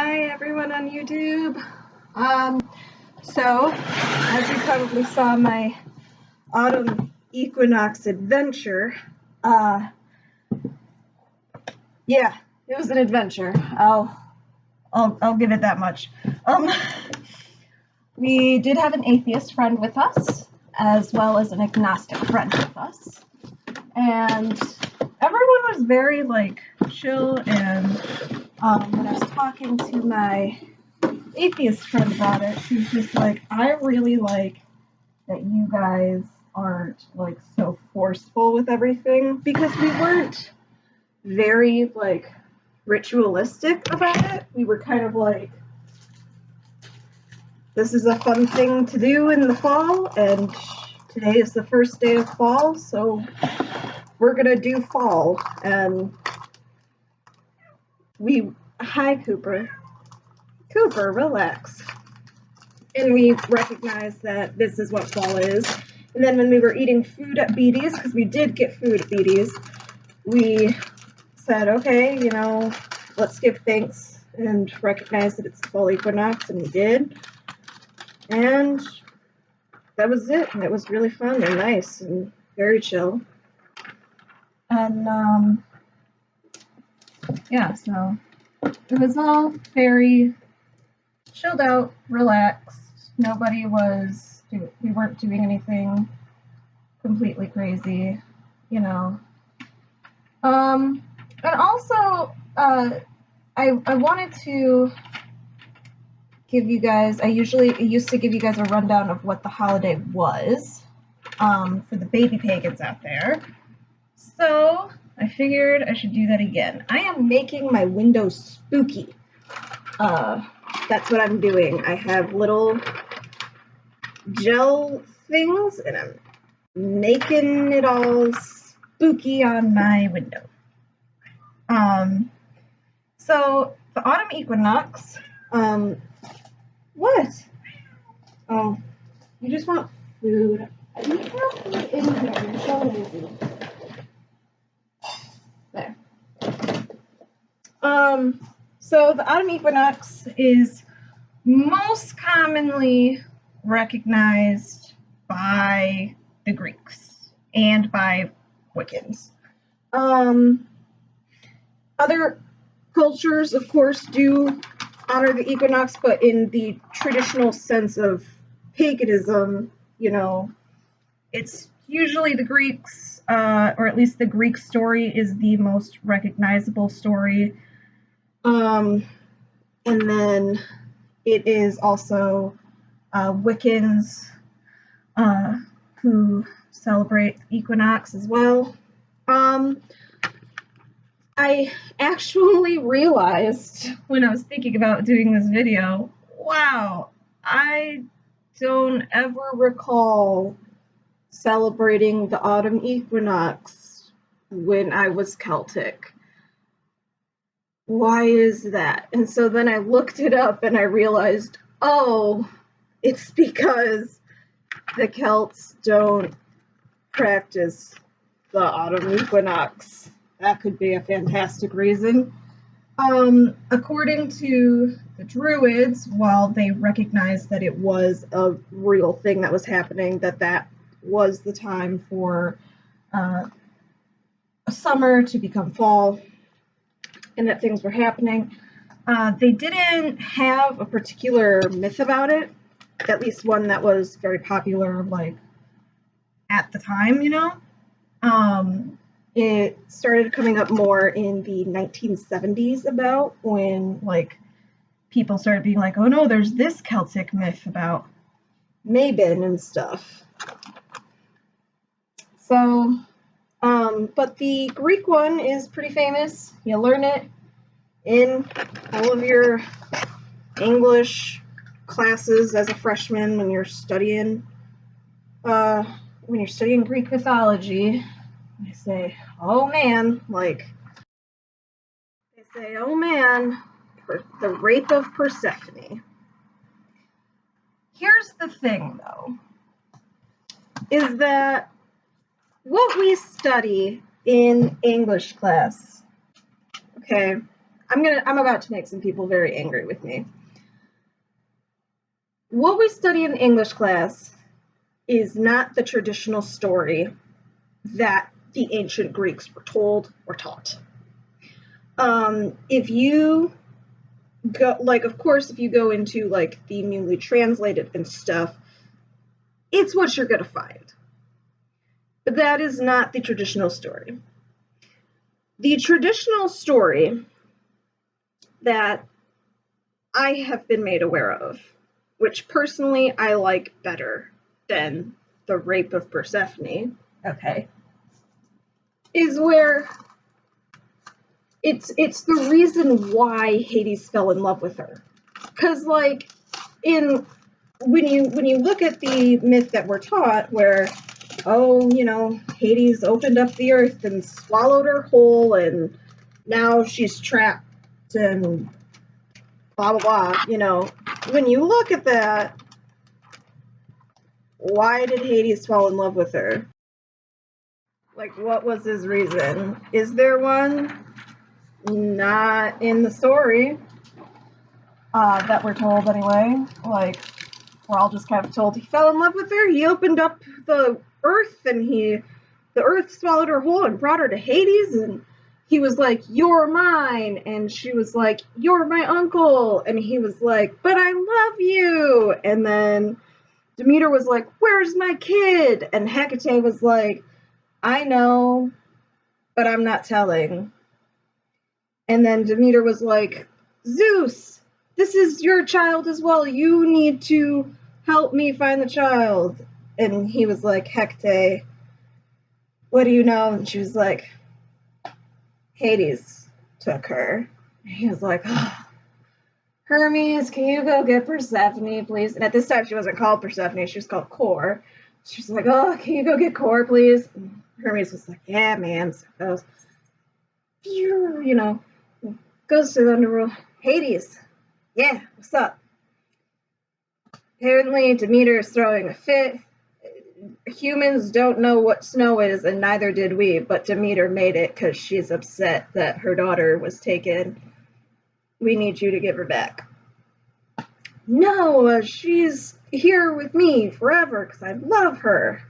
Hi everyone on YouTube. So as you probably saw my autumn equinox adventure, yeah, it was an adventure. I'll give it that much. We did have an atheist friend with us, as well as an agnostic friend with us, and everyone was very chill. And when I was talking to my atheist friend about it, she was just like, I really like that you guys aren't so forceful with everything, because we weren't very ritualistic about it. We were kind of like, this is a fun thing to do in the fall, and today is the first day of fall, so we're gonna do fall. And hi Cooper, relax. And we recognized that this is what fall is. And then when we were eating food at Beatty's, because we did get food at Beatty's, we said, okay, let's give thanks and recognize that it's the fall equinox, and we did. And that was it. And it was really fun and nice and very chill. And yeah, so it was all very chilled out, relaxed. We weren't doing anything completely crazy, And also, I wanted to give you guys, I used to give you guys a rundown of what the holiday was, for the baby pagans out there. So I figured I should do that again. I am making my windows spooky. That's what I'm doing. I have little gel things, and I'm making it all spooky on my window. So the autumn equinox, what? Oh, you just want food. You have food in here. You're so lazy. There. So the autumn equinox is most commonly recognized by the Greeks and by Wiccans. Other cultures, of course, do honor the equinox, but in the traditional sense of paganism, it's usually the Greeks, or at least the Greek story is the most recognizable story. And then it is also Wiccans who celebrate equinox as well. I actually realized when I was thinking about doing this video, wow, I don't ever recall celebrating the autumn equinox when I was Celtic. Why is that? And so then I looked it up and I realized, oh, it's because the Celts don't practice the autumn equinox. That could be a fantastic reason. According to the Druids, while they recognized that it was a real thing that was happening, that was the time for summer to become fall, and that things were happening, they didn't have a particular myth about it, at least one that was very popular, at the time, It started coming up more in the 1970s, about when people started being like, oh no, there's this Celtic myth about Mabon and stuff. So, but the Greek one is pretty famous. You learn it in all of your English classes as a freshman when you're studying Greek mythology. They say, oh man, the rape of Persephone. Here's the thing, though, is that what we study in English class, okay, I'm about to make some people very angry with me. What we study in English class is not the traditional story that the ancient Greeks were told or taught. If you go, like, of course, if you go into like the newly translated and stuff, it's what you're gonna find. But that is not the traditional story. The traditional story that I have been made aware of, which personally I like better than the rape of Persephone, okay, is where it's the reason why Hades fell in love with her. Cause like when you look at the myth that we're taught, where Hades opened up the earth and swallowed her whole, and now she's trapped and blah blah blah. When you look at that, why did Hades fall in love with her? Like, what was his reason? Is there one? Not in the story that we're told anyway. Like, we're all just kind of told he fell in love with her. He opened up the earth, and the earth swallowed her whole and brought her to Hades, and he was like, "You're mine," and she was like, "You're my uncle," and he was like, "But I love you," and then Demeter was like, "Where's my kid?" and Hecate was like, "I know, but I'm not telling." And then Demeter was like, "Zeus, this is your child as well. You need to help me find the child." And he was like, "Hecate, what do you know?" And she was like, "Hades took her." And he was like, "Oh, Hermes, can you go get Persephone, please?" And at this time, she wasn't called Persephone. She was called Core. She was like, "Oh, can you go get Core, please?" And Hermes was like, "Yeah, man." So goes, goes to the underworld. "Hades, yeah, what's up?" Apparently, Demeter is throwing a fit. Humans don't know what snow is, and neither did we, but Demeter made it because she's upset that her daughter was taken. "We need you to give her back." "No, she's here with me forever because I love her."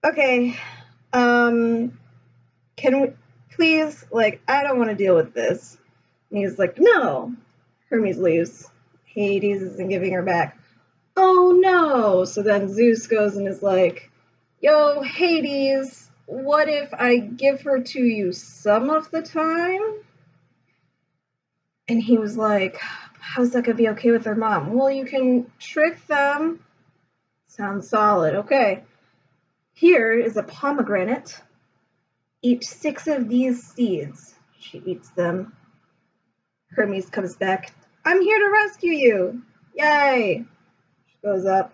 "Okay, can we please, I don't want to deal with this." And he's like, "No." Hermes leaves. Hades isn't giving her back. "Oh no." So then Zeus goes and is like, "Yo, Hades, what if I give her to you some of the time?" And he was like, "How's that gonna be okay with her mom?" "Well, you can trick them." "Sounds solid. Okay. Here is a pomegranate. Eat 6 of these seeds." She eats them. Hermes comes back. "I'm here to rescue you." "Yay." She goes up.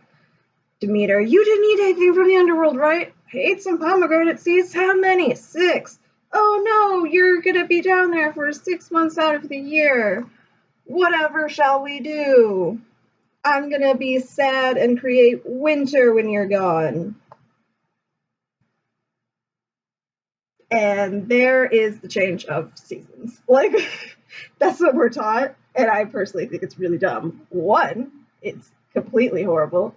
"Demeter, you didn't eat anything from the underworld, right?" "I ate some pomegranate seeds." "How many?" 6. "Oh no, you're gonna be down there for 6 months out of the year. Whatever shall we do? I'm gonna be sad and create winter when you're gone." And there is the change of seasons. That's what we're taught, and I personally think it's really dumb. One, it's completely horrible.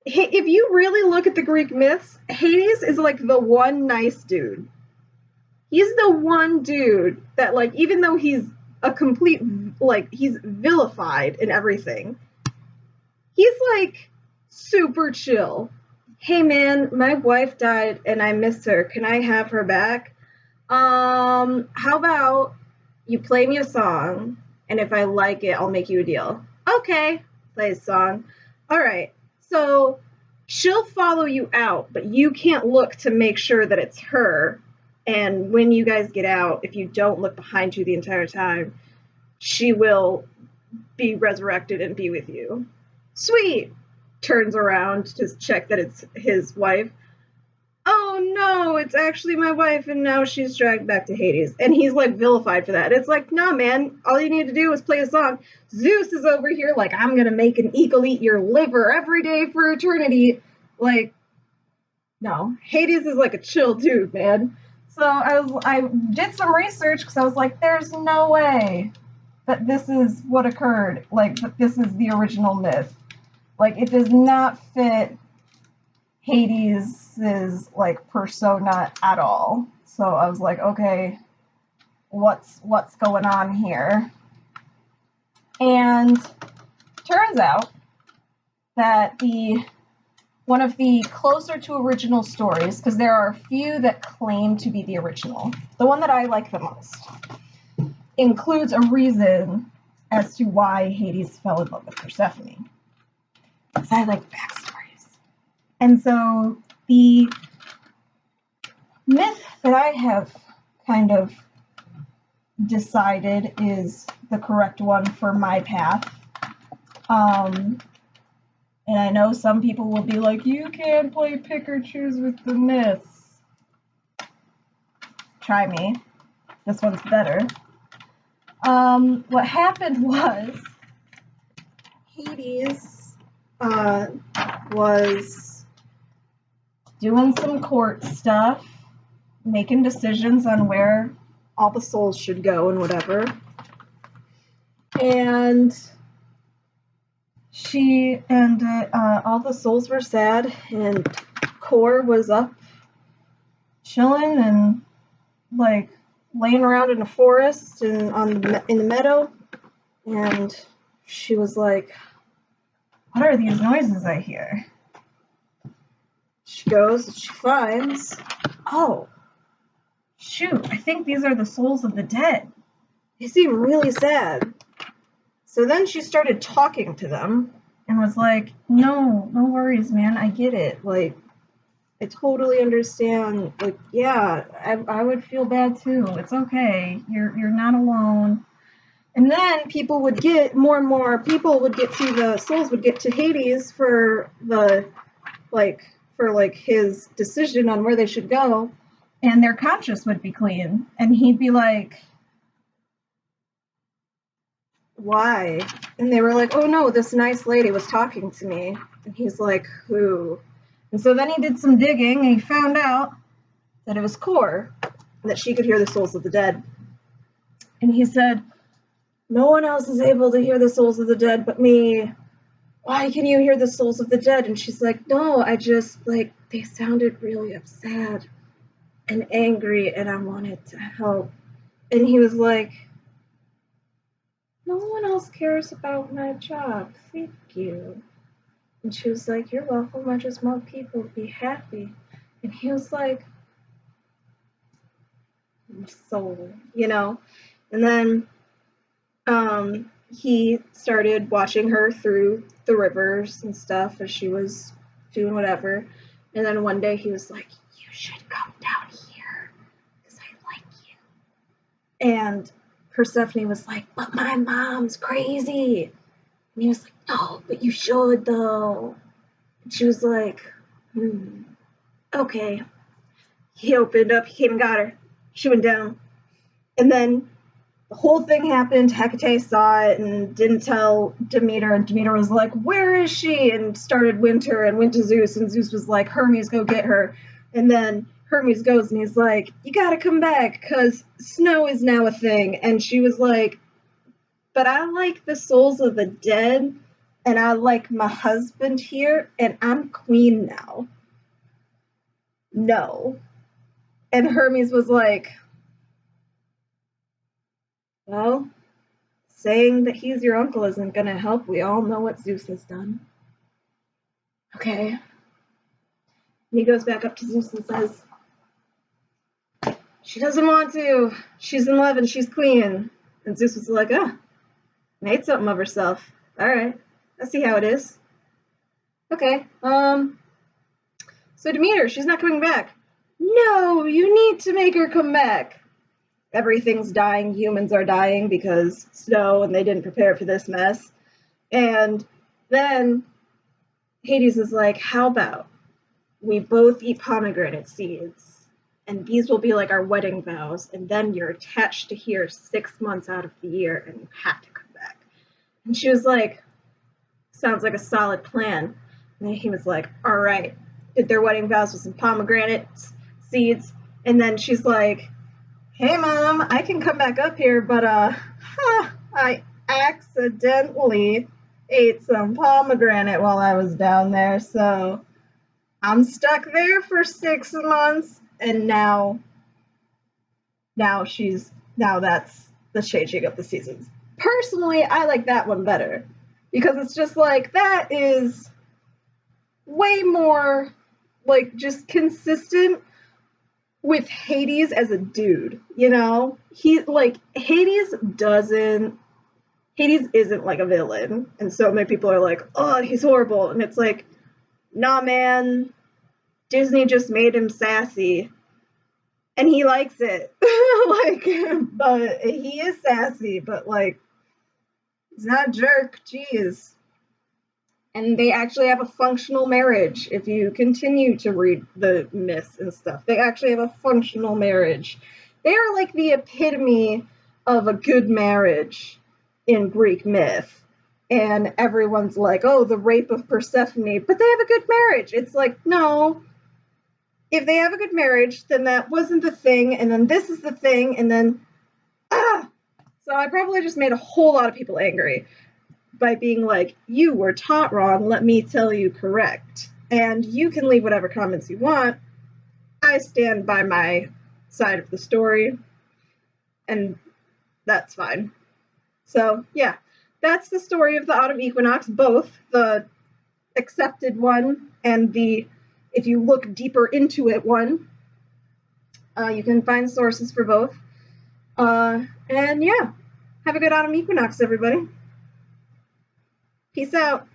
If you really look at the Greek myths, Hades is like the one nice dude. He's the one dude that, even though he's a complete, he's vilified and everything, he's super chill. "Hey man, my wife died and I miss her. Can I have her back? How about you play me a song, and if I like it, I'll make you a deal." "Okay." Play a song. "All right. So she'll follow you out, but you can't look to make sure that it's her. And when you guys get out, if you don't look behind you the entire time, she will be resurrected and be with you." "Sweet." Turns around to check that it's his wife. "Oh no, it's actually my wife, and now she's dragged back to Hades." And he's vilified for that. It's like, nah, man, all you need to do is play a song. Zeus is over here "I'm gonna make an eagle eat your liver every day for eternity." No, Hades is a chill dude, man. So I did some research because I was like, there's no way that this is what occurred. Like, that this is the original myth. Like, it does not fit Hades's like persona at all. So I was like, okay, what's going on here? And turns out that one of the closer to original stories, because there are a few that claim to be the original, the one that I like the most includes a reason as to why Hades fell in love with Persephone. Because I like backstories. And so the myth that I have kind of decided is the correct one for my path. And I know some people will be like, you can't play pick or choose with the myths. Try me. This one's better. What happened was Hades was doing some court stuff, making decisions on where all the souls should go and whatever. And all the souls were sad, and Kor was up chilling and like laying around in a forest and in the meadow, and she was like, what are these noises I hear? She goes and she finds, oh shoot, I think these are the souls of the dead. They seem really sad. So then she started talking to them and was like, no worries, man, I get it. Like, I totally understand. Like, yeah, I would feel bad too. It's okay. You're not alone. And then people would get, more and more people would get to, the souls would get to Hades for his decision on where they should go, and their conscience would be clean. And he'd be like, why? And they were like, oh no, this nice lady was talking to me. And he's like, who? And so then he did some digging and he found out that it was Kor, that she could hear the souls of the dead. And he said, no one else is able to hear the souls of the dead but me. Why can you hear the souls of the dead? And she's like, no, I just, like, they sounded really upset and angry and I wanted to help. And he was like, no one else cares about my job. Thank you. And she was like, you're welcome. I just want people to be happy. And he was like, soul, you know? And then he started watching her through the rivers and stuff as she was doing whatever. And then one day he was like, you should come down here because I like you. And Persephone was like, but my mom's crazy. And he was like, no, but you should though. And she was like, okay. He opened up, he came and got her. She went down. And then the whole thing happened. Hecate saw it and didn't tell Demeter. And Demeter was like, where is she? And started Winter and went to Zeus. And Zeus was like, Hermes, go get her. And then Hermes goes and he's like, you gotta come back because snow is now a thing. And she was like, but I like the souls of the dead and I like my husband here and I'm queen now. No. And Hermes was like, well, saying that he's your uncle isn't gonna help. We all know what Zeus has done. Okay. And he goes back up to Zeus and says, she doesn't want to. She's in love and she's queen. And Zeus was like, made something of herself. All right. I see how it is. Okay. So Demeter, she's not coming back. No, you need to make her come back. Everything's dying. Humans are dying because snow and they didn't prepare for this mess. And then Hades is like, how about we both eat pomegranate seeds and these will be like our wedding vows, and then you're attached to here 6 months out of the year and you have to come back. And she was like, sounds like a solid plan. And he was like, all right. Did their wedding vows with some pomegranate seeds. And then she's like, hey mom, I can come back up here, but I accidentally ate some pomegranate while I was down there, so I'm stuck there for 6 months, and now that's the changing of the seasons. Personally, I like that one better because it's just like that is way more like just consistent with Hades as a dude, you know? Hades isn't like a villain. And so many people are like, oh, he's horrible. And it's like, nah, man, Disney just made him sassy. And he likes it. Like, but he is sassy, but like, he's not a jerk. Jeez. And they actually have a functional marriage. If you continue to read the myths and stuff, they actually have a functional marriage. They are like the epitome of a good marriage in Greek myth. And everyone's like, oh, the rape of Persephone, but they have a good marriage. It's like, no. If they have a good marriage, then that wasn't the thing, and then this is the thing, and then So I probably just made a whole lot of people angry by being like, you were taught wrong, let me tell you correct. And you can leave whatever comments you want. I stand by my side of the story, and that's fine. So, yeah, that's the story of the autumn equinox, both the accepted one and the, if you look deeper into it, one. You can find sources for both. And yeah, have a good autumn equinox, everybody. Peace out.